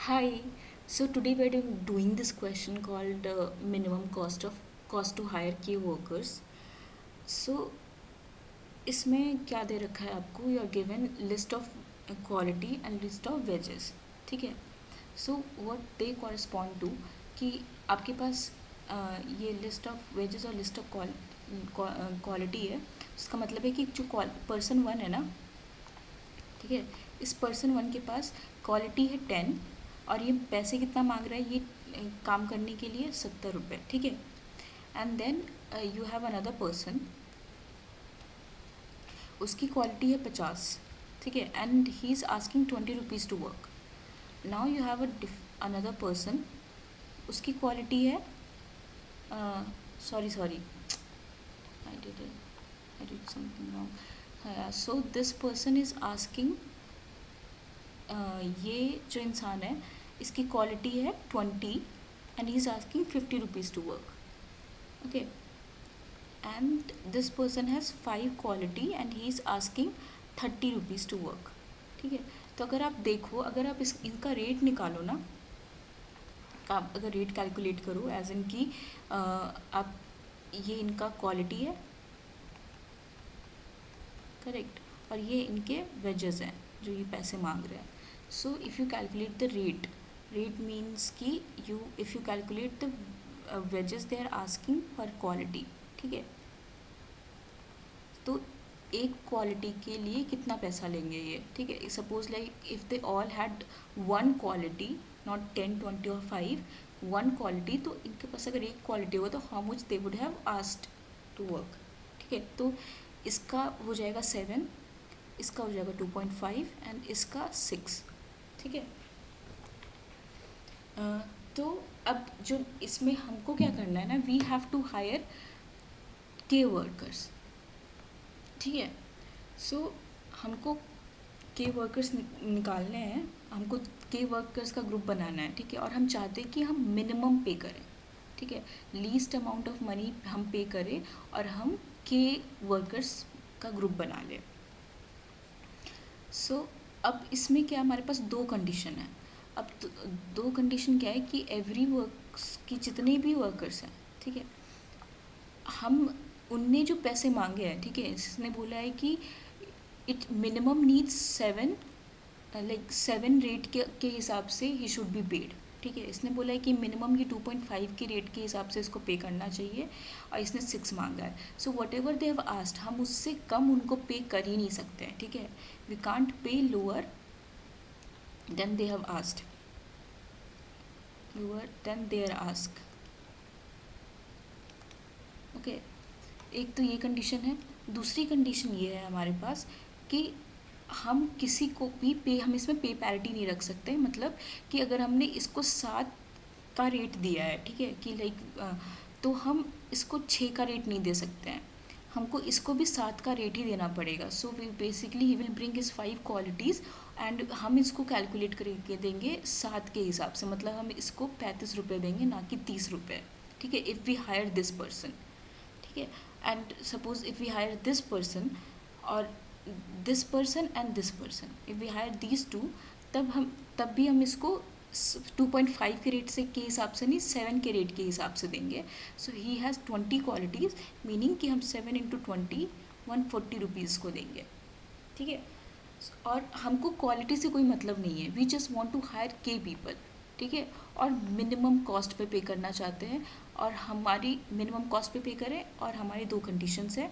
Hi. So today we're doing this question called minimum cost to hire key workers. So इसमें क्या दे रखा है आपको? You are given list of quality and list of wages. ठीक है. So what they correspond to कि आपके पास ये लिस्ट ऑफ वेजेस और लिस्ट ऑफ क्वालिटी है. इसका मतलब है कि जो पर्सन वन है ना, ठीक है, इस पर्सन वन के पास क्वालिटी है 10 और ये पैसे कितना मांग रहा है ये काम करने के लिए 70 रुपये. ठीक है. And then you have another person, उसकी क्वालिटी है 50. ठीक है. And he is asking 20 rupees to work. Now you have another person, उसकी क्वालिटी है sorry I did something wrong. So this person is asking, ये जो इंसान है इसकी क्वालिटी है 20 and he is asking 50 rupees to work. Okay. And this person has 5 quality and he is asking 30 rupees to work. ठीक है. तो अगर आप देखो, अगर आप इनका रेट निकालो ना, आप अगर रेट कैलकुलेट करो एज इन की आप, ये इनका क्वालिटी है, करेक्ट, और ये इनके वेजेस हैं जो ये पैसे मांग रहे हैं. So if you calculate the rate means कि if you calculate the wages they are asking per quality. ठीक है. तो एक क्वालिटी के लिए कितना पैसा लेंगे ये. ठीक है. Suppose like if they all had one quality, not 10, 20 और 5, वन क्वालिटी, तो इनके पास अगर एक क्वालिटी होगा तो how much they would have asked to work. ठीक है. तो इसका हो जाएगा 7, इसका हो जाएगा 2.5 एंड इसका 6. ठीक है. तो अब जो इसमें हमको क्या करना है ना, वी हैव टू हायर के वर्कर्स. ठीक है. सो हमको के वर्कर्स निकालने हैं, हमको के वर्कर्स का ग्रुप बनाना है. ठीक है. और हम चाहते हैं कि हम मिनिमम पे करें. ठीक है. लीस्ट अमाउंट ऑफ मनी हम पे करें और हम के वर्कर्स का ग्रुप बना लें. सो अब इसमें क्या, हमारे पास दो कंडीशन है. अब दो कंडीशन क्या है कि एवरी वर्क्स की जितने भी वर्कर्स हैं, ठीक है, हम उनने जो पैसे मांगे हैं, ठीक है, इसने बोला है कि it minimum needs 7, like 7 rate के हिसाब से ही शुड बी पेड. ठीक है. इसने बोला है कि मिनिमम ये 2.5 के रेट के हिसाब से इसको पे करना चाहिए और इसने 6 मांगा है. So what ever they have asked, हम उससे कम उनको पे कर ही नहीं सकते हैं. ठीक है. We can't pay lower than they have asked, lower than they are ask. Okay. एक तो ये कंडीशन है. दूसरी कंडीशन ये है हमारे पास कि हम किसी को भी हम इसमें पे पैरिटी नहीं रख सकते. मतलब कि अगर हमने इसको 7 का रेट दिया है, ठीक है, कि लाइक तो हम इसको 6 का रेट नहीं दे सकते हैं, हमको इसको भी 7 का रेट ही देना पड़ेगा. सो वी बेसिकली ही will bring his 5 qualities and हम इसको कैलकुलेट करके देंगे 7 के हिसाब से. मतलब हम इसको 35 रुपये देंगे, ना कि 30 रुपये. ठीक है. If we hire this person. ठीक है. And suppose if we hire this person और this person and this person, if we hire these two, तब भी हम इसको 2.5 के रेट से के हिसाब से नहीं, 7 के रेट के हिसाब से देंगे. सो ही हैज़ 20 क्वालिटीज़, मीनिंग कि हम 7 इंटू 20 140 रुपीज़ को देंगे. ठीक है. और हमको क्वालिटी से कोई मतलब नहीं है, we just want to hire के पीपल. ठीक है. और मिनिमम कॉस्ट पे करना चाहते हैं और हमारी मिनिमम कॉस्ट पे करें. और हमारी दो कंडीशंस है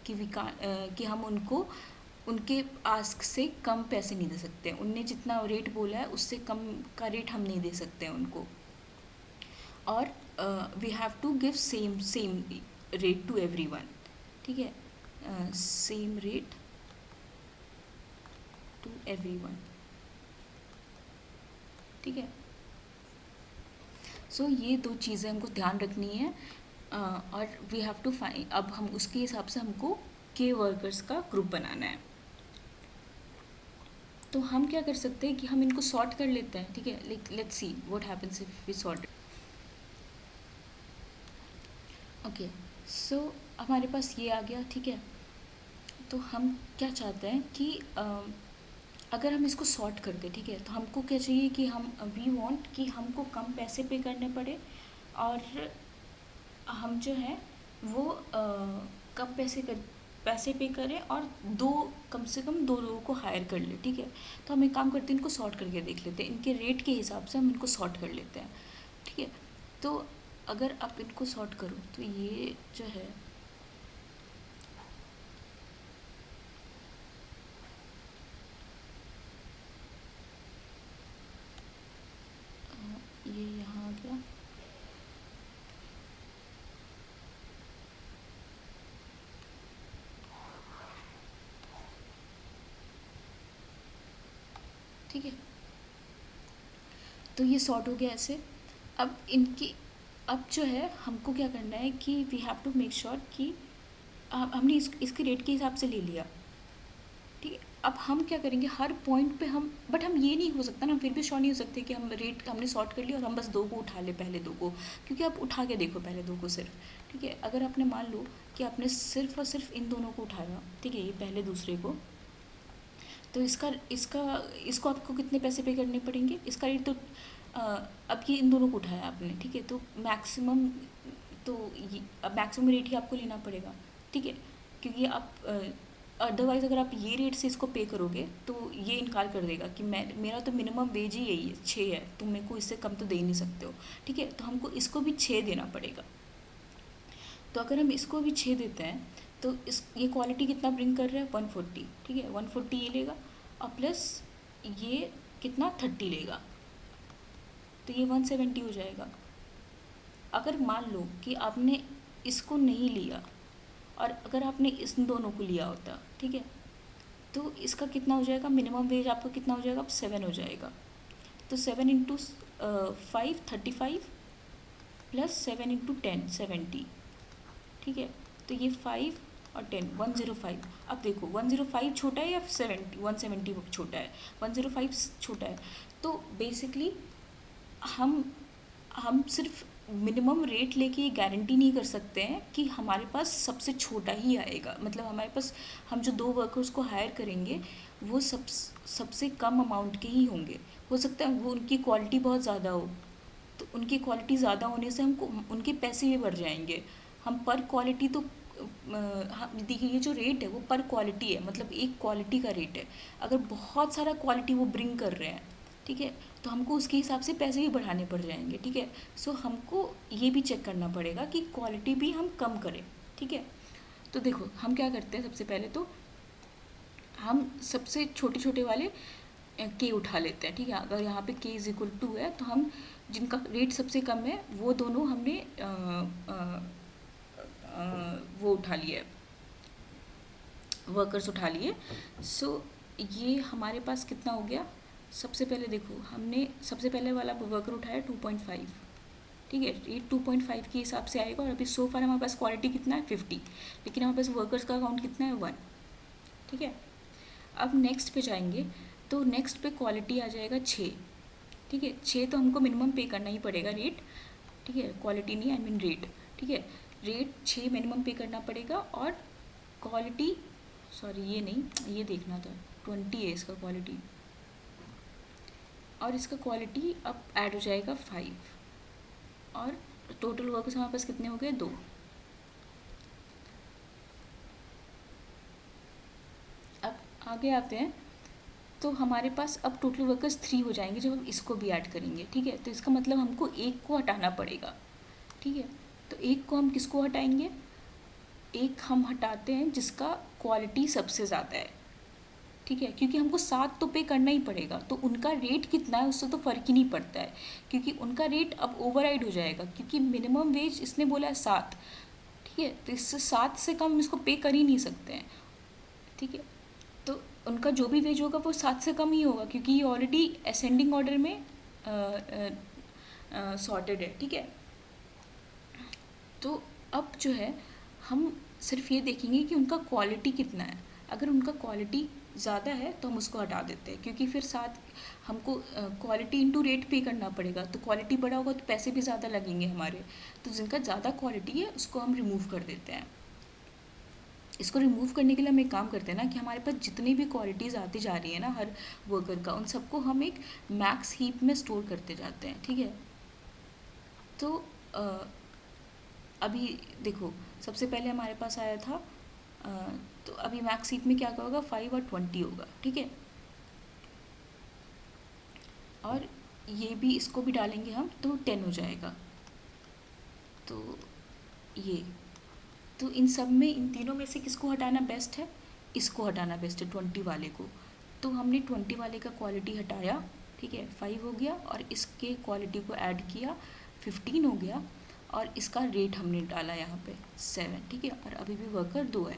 कि कि हम उनको उनके आस्क से कम पैसे नहीं दे सकते. उनने जितना रेट बोला है उससे कम का रेट हम नहीं दे सकते हैं उनको. और we have to give same rate to everyone. ठीक है. Same rate to everyone. ठीक है. सो ये दो चीज़ें हमको ध्यान रखनी है. और वी हैव टू फाइंड, अब हम उसके हिसाब से हमको के वर्कर्स का ग्रुप बनाना है. तो हम क्या कर सकते हैं कि हम इनको सॉर्ट कर लेते हैं. ठीक है. Like let's see what happens if we sort. Okay. So हमारे पास ये आ गया. ठीक है. तो हम क्या चाहते हैं कि अगर हम इसको सॉर्ट कर दें, ठीक है, तो हमको क्या चाहिए कि हम वी वांट कि हमको कम पैसे पे करने पड़े, और हम जो है वो कम पैसे पे करें, और दो कम से कम दो लोगों को हायर कर ले, ठीक है। तो हम एक काम करते हैं, इनको सॉर्ट करके देख लेते हैं, इनके रेट के हिसाब से हम इनको सॉर्ट कर लेते हैं, ठीक है। तो अगर आप इनको सॉर्ट करो तो ये जो है ये यहाँ आ गया, ठीक है। तो ये सॉर्ट हो गया ऐसे। अब इनकी अब जो है हमको क्या करना है कि we have to make sure कि हमने इसके रेट के हिसाब से ले लिया, ठीक है। अब हम क्या करेंगे, हर पॉइंट पे हम, बट हम ये नहीं हो सकता ना, हम फिर भी श्योर नहीं हो सकते कि हम रेट हमने सॉर्ट कर लिया और हम बस दो को उठा ले, पहले दो को, क्योंकि आप उठा के देखो पहले दो को सिर्फ, ठीक है। अगर आपने मान लो कि आपने सिर्फ और सिर्फ इन दोनों को उठाया, ठीक है, ये पहले दूसरे को, तो इसका इसका इसको आपको कितने पैसे पे करने पड़ेंगे, इसका रेट तो अब ये इन दोनों को उठाया आपने, ठीक है, तो मैक्सिमम, तो ये अब मैक्सिमम रेट ही आपको लेना पड़ेगा, ठीक है, क्योंकि आप अदरवाइज़ अगर आप ये रेट से इसको पे करोगे तो ये इनकार कर देगा कि मैं, मेरा तो मिनिमम वेज ही यही है, 6 है, तुम मेरे को इससे कम तो दे ही नहीं सकते हो, ठीक है। तो हमको इसको भी 6 देना पड़ेगा। तो अगर हम इसको भी 6 देते हैं तो इस ये क्वालिटी कितना ब्रिंग कर रहा है, 140, ठीक है, 140 ये लेगा, और प्लस ये कितना 30 लेगा, तो ये 170 हो जाएगा। अगर मान लो कि आपने इसको नहीं लिया और अगर आपने इस दोनों को लिया होता, ठीक है, तो इसका कितना हो जाएगा, मिनिमम वेज आपका कितना हो जाएगा, अब 7 हो जाएगा। तो 7 इंटू 5 35 प्लस 7 इंटू 10 70, ठीक है। तो ये 5 और 10 105। अब देखो 105 छोटा है या 170 छोटा है, 105 छोटा है। तो बेसिकली हम सिर्फ मिनिमम रेट लेके ये गारंटी नहीं कर सकते हैं कि हमारे पास सबसे छोटा ही आएगा, मतलब हमारे पास हम जो दो वर्कर्स को हायर करेंगे वो सबसे कम अमाउंट के ही होंगे। हो सकता है वो उनकी क्वालिटी बहुत ज़्यादा हो, तो उनकी क्वालिटी ज़्यादा होने से हमको उनके पैसे भी बढ़ जाएंगे। हम पर क्वालिटी तो हम देखिए ये जो रेट है वो पर क्वालिटी है, मतलब एक क्वालिटी का रेट है। अगर बहुत सारा क्वालिटी वो ब्रिंग कर रहे हैं, ठीक है, तो हमको उसके हिसाब से पैसे भी बढ़ाने पड़ जाएंगे, ठीक है। सो हमको ये भी चेक करना पड़ेगा कि क्वालिटी भी हम कम करें, ठीक है। तो देखो हम क्या करते हैं, सबसे पहले तो हम सबसे छोटे छोटे वाले के उठा लेते हैं, ठीक है। अगर यहाँ पे k इज इक्वल टू है तो हम जिनका रेट सबसे कम है वो दोनों हमने वो उठा लिया है, वर्कर्स उठा लिए। सो ये हमारे पास कितना हो गया, सबसे पहले देखो हमने सबसे पहले वाला वर्कर उठाया 2.5, ठीक है, ये 2.5 के हिसाब से आएगा। और अभी सो फार हमारे पास क्वालिटी कितना है 50, लेकिन हमारे पास वर्कर्स का अकाउंट कितना है 1, ठीक है। अब नेक्स्ट पे जाएंगे तो नेक्स्ट पे क्वालिटी आ जाएगा 6, ठीक है। 6 तो हमको मिनिमम पे करना ही पड़ेगा रेट, ठीक है, क्वालिटी नहीं आई मीन रेट, ठीक है। रेट 6 मिनिमम पे करना पड़ेगा, और क्वालिटी, सॉरी ये नहीं, ये देखना था 20 है इसका क्वालिटी, और इसका क्वालिटी अब ऐड हो जाएगा 5, और टोटल वर्कर्स हमारे पास कितने हो गए 2। अब आगे आते हैं, तो हमारे पास अब टोटल वर्कर्स 3 हो जाएंगे जब हम इसको भी ऐड करेंगे, ठीक है। तो इसका मतलब हमको एक को हटाना पड़ेगा, ठीक है। तो एक को हम किसको हटाएंगे, एक हम हटाते हैं जिसका क्वालिटी सबसे ज़्यादा है, ठीक है, क्योंकि हमको 7 तो पे करना ही पड़ेगा, तो उनका रेट कितना है उससे तो फ़र्क ही नहीं पड़ता है, क्योंकि उनका रेट अब ओवरराइड हो जाएगा, क्योंकि मिनिमम वेज इसने बोला है 7, ठीक है। तो इससे 7 से कम इसको पे कर ही नहीं सकते हैं, ठीक है। तो उनका जो भी वेज होगा वो 7 से कम ही होगा, क्योंकि ये ऑलरेडी असेंडिंग ऑर्डर में सॉर्टेड है, ठीक है। तो अब जो है हम सिर्फ ये देखेंगे कि उनका क्वालिटी कितना है। अगर उनका क्वालिटी ज़्यादा है तो हम उसको हटा देते हैं, क्योंकि फिर साथ हमको क्वालिटी इंटू रेट पे करना पड़ेगा, तो क्वालिटी बड़ा होगा तो पैसे भी ज़्यादा लगेंगे हमारे, तो जिनका ज़्यादा क्वालिटी है उसको हम रिमूव कर देते हैं। इसको रिमूव करने के लिए हम एक काम करते हैं ना कि हमारे पास जितनी भी क्वालिटीज़ आती जा रही है ना हर वर्कर का, उन सबको हम एक मैक्स हीप में स्टोर करते जाते हैं, ठीक है। तो अ, अभी देखो, सबसे पहले हमारे पास आया था अ, तो अभी मैक्स हीप में क्या होगा, 5 और 20 होगा, ठीक है। और ये भी, इसको भी डालेंगे हम तो 10 हो जाएगा। तो ये, तो इन सब में, इन तीनों में से किसको हटाना बेस्ट है, इसको हटाना बेस्ट है, 20 वाले को। तो हमने 20 वाले का क्वालिटी हटाया, ठीक है, 5 हो गया, और इसके क्वालिटी को ऐड किया, 15 हो गया, और इसका रेट हमने डाला यहाँ पे 7, ठीक है। और अभी भी वर्कर 2 है।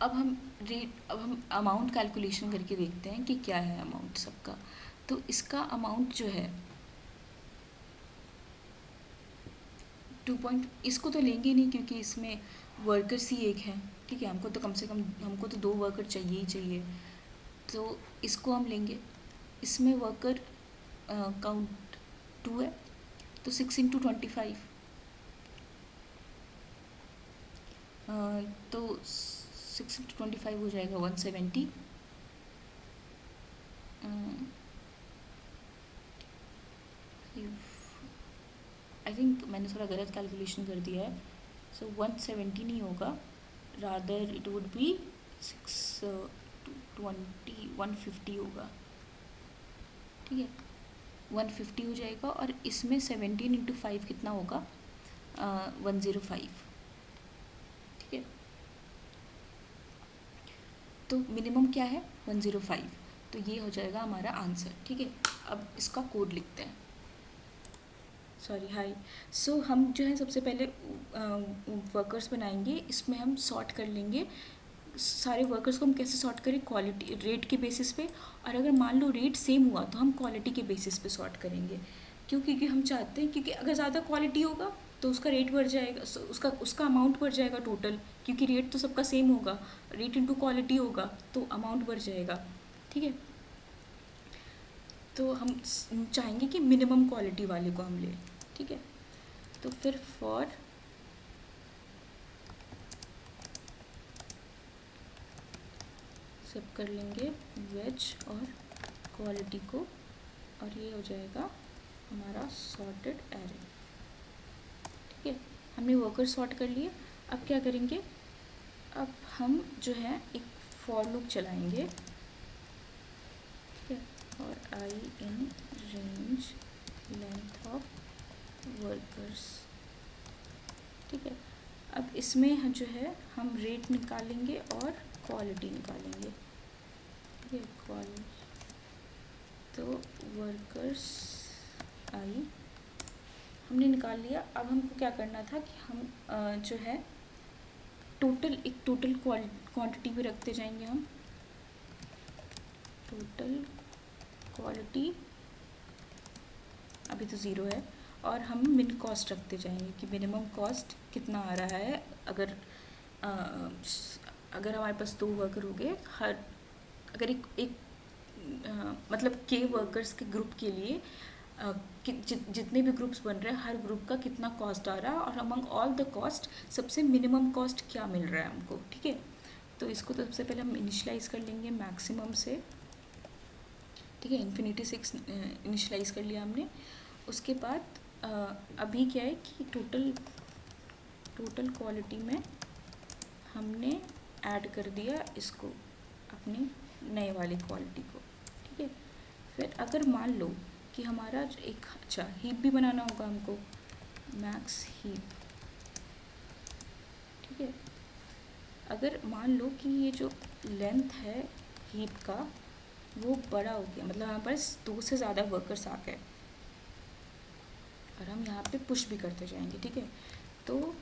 अब हम अमाउंट कैलकुलेशन करके देखते हैं कि क्या है अमाउंट सबका। तो इसका अमाउंट जो है 2 पॉइंट, इसको तो लेंगे ही नहीं क्योंकि इसमें वर्कर्स ही एक हैं, ठीक है। हमको तो कम से कम, हमको तो 2 वर्कर चाहिए ही चाहिए, तो इसको हम लेंगे। इसमें वर्कर काउंट 2 है, तो 6 इंटू 25, तो 6 इंटू 25 हो जाएगा 170। आई थिंक मैंने थोड़ा गलत कैलकुलेशन कर दिया है, सो 170 नहीं होगा, रादर इट वुड बी 150 होगा, ठीक है। 150 हो जाएगा, और इसमें 17 इंटू 5 कितना होगा, 105, ठीक है। तो मिनिमम क्या है, 105, तो ये हो जाएगा हमारा आंसर, ठीक है। अब इसका कोड लिखते हैं, सॉरी, हाय। सो हम जो है सबसे पहले वर्कर्स बनाएंगे, इसमें हम सॉर्ट कर लेंगे सारे वर्कर्स को। हम कैसे सॉर्ट करें, क्वालिटी रेट के बेसिस पे, और अगर मान लो रेट सेम हुआ तो हम क्वालिटी के बेसिस पे सॉर्ट करेंगे। क्यों, क्योंकि हम चाहते हैं, क्योंकि अगर ज़्यादा क्वालिटी होगा तो उसका रेट बढ़ जाएगा, उसका अमाउंट बढ़ जाएगा टोटल, क्योंकि रेट तो सबका सेम होगा, रेट इंटू क्वालिटी होगा तो अमाउंट बढ़ जाएगा, ठीक है। तो हम चाहेंगे कि मिनिमम क्वालिटी वाले को हम लें, ठीक है। तो फिर फॉर सब कर लेंगे वेज और क्वालिटी को, और ये हो जाएगा हमारा सॉर्टेड एरे, ठीक है। हमने वर्कर सॉर्ट कर लिए। अब क्या करेंगे, अब हम जो है एक फॉर लूप चलाएंगे, ठीक है, और I in range length of workers, ठीक है। अब इसमें हम जो है हम रेट निकालेंगे और क्वालिटी निकालेंगे, ठीक है, क्वालिटी। तो वर्कर्स आई हमने निकाल लिया। अब हमको क्या करना था कि हम जो है एक टोटल क्वांटिटी भी रखते जाएंगे हम, टोटल क्वालिटी अभी तो 0 है, और हम मिन कॉस्ट रखते जाएंगे कि मिनिमम कॉस्ट कितना आ रहा है। अगर हमारे पास 2 वर्कर हो गए, अगर एक मतलब के वर्कर्स के ग्रुप के लिए जितने भी ग्रुप्स बन रहे हैं, हर ग्रुप का कितना कॉस्ट आ रहा है, और अमंग ऑल द कॉस्ट सबसे मिनिमम कॉस्ट क्या मिल रहा है हमको, ठीक है। तो इसको तो सबसे पहले हम इनिशलाइज कर लेंगे मैक्सिमम से, ठीक है, इन्फिनिटी से इनिशलाइज कर लिया हमने। उसके बाद अभी क्या है कि टोटल क्वालिटी में हमने ऐड कर दिया इसको, अपनी नए वाली क्वालिटी को, ठीक है। फिर अगर मान लो कि हमारा एक अच्छा हीप भी बनाना होगा हमको, मैक्स हीप, ठीक है। अगर मान लो कि ये जो लेंथ है हीप का वो बड़ा हो गया, मतलब हमारे पास 2 से ज़्यादा वर्कर्स आ गए, और हम यहाँ पे पुश भी करते जाएंगे, ठीक है। तो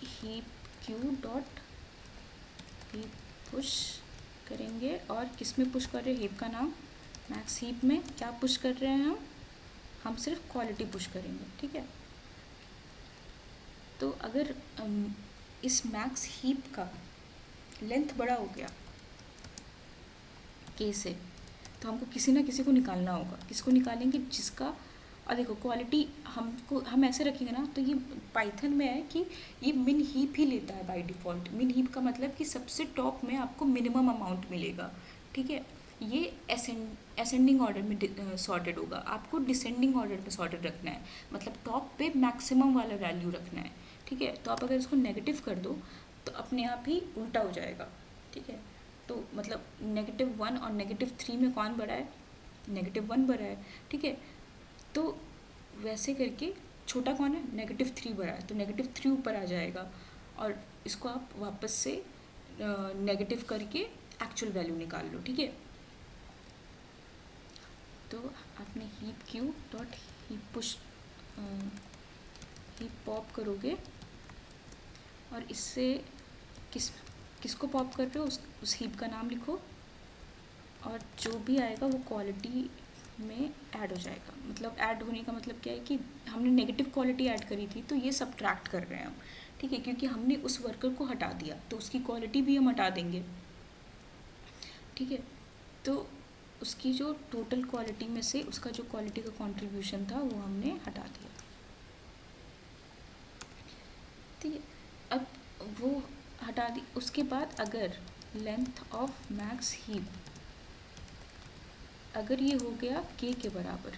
heap Q dot heap push करेंगे, और किस में पुश कर रहे हैं, हीप का नाम मैक्स हीप में क्या पुश कर रहे हैं हम सिर्फ क्वालिटी पुश करेंगे, ठीक है। तो अगर इस मैक्स हीप का लेंथ बड़ा हो गया के से, तो हमको किसी ना किसी को निकालना होगा। किसको निकालेंगे, जिसका और देखो क्वालिटी हम ऐसे रखेंगे ना, तो ये पाइथन में है कि ये मिन हीप ही लेता है बाय डिफ़ॉल्ट। मिन हीप का मतलब कि सबसे टॉप में आपको मिनिमम अमाउंट मिलेगा, ठीक है। ये असेंडिंग ऑर्डर में सॉर्टेड होगा, आपको डिसेंडिंग ऑर्डर में सॉर्टेड रखना है, मतलब टॉप पे मैक्सिमम वाला वैल्यू रखना है, ठीक है। तो आप अगर इसको नेगेटिव कर दो तो अपने आप ही उल्टा हो जाएगा, ठीक है। तो मतलब -1 और -3 में कौन बड़ा है? -1 बड़ा है, ठीक है। तो वैसे करके छोटा कौन है? -3 बड़ा है, तो -3 ऊपर आ जाएगा, और इसको आप वापस से नेगेटिव करके एक्चुअल वैल्यू निकाल लो, ठीक है। तो आपने heap Q dot heap push heap pop करोगे, और इससे किसको पॉप कर रहे हो, उस हीप का नाम लिखो, और जो भी आएगा वो क्वालिटी में ऐड हो जाएगा। मतलब ऐड होने का मतलब क्या है कि हमने नेगेटिव क्वालिटी ऐड करी थी, तो ये सब्ट्रैक्ट कर रहे हैं हम, ठीक है, क्योंकि हमने उस वर्कर को हटा दिया तो उसकी क्वालिटी भी हम हटा देंगे, ठीक है। तो उसकी जो टोटल क्वालिटी में से उसका जो क्वालिटी का कंट्रीब्यूशन था वो हमने हटा दिया, ठीक है। अब वो हटा दी, उसके बाद अगर लेंथ ऑफ मैक्स हीप अगर ये हो गया के बराबर,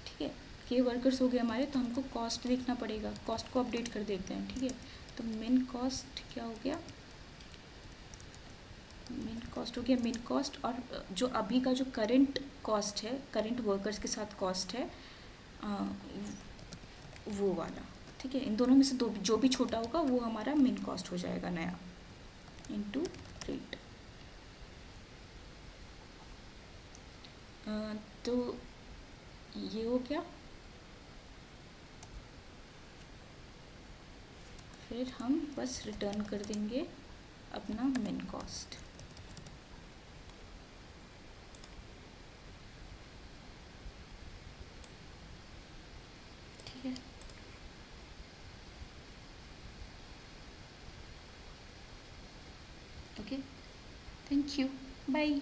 ठीक है, के वर्कर्स हो गए हमारे, तो हमको कॉस्ट देखना पड़ेगा, कॉस्ट को अपडेट कर देते हैं, ठीक है। तो मिन कॉस्ट क्या हो गया? मिन कॉस्ट हो गया मिन कॉस्ट, और जो अभी का जो करंट कॉस्ट है, करंट वर्कर्स के साथ कॉस्ट है, वो वाला, ठीक है। इन दोनों में से दो जो भी छोटा होगा वो हमारा मिन कॉस्ट हो जाएगा नया, इनटू रेट। तो ये हो गया। फिर हम बस रिटर्न कर देंगे अपना मिन कॉस्ट, ठीक है। Okay, thank you, bye.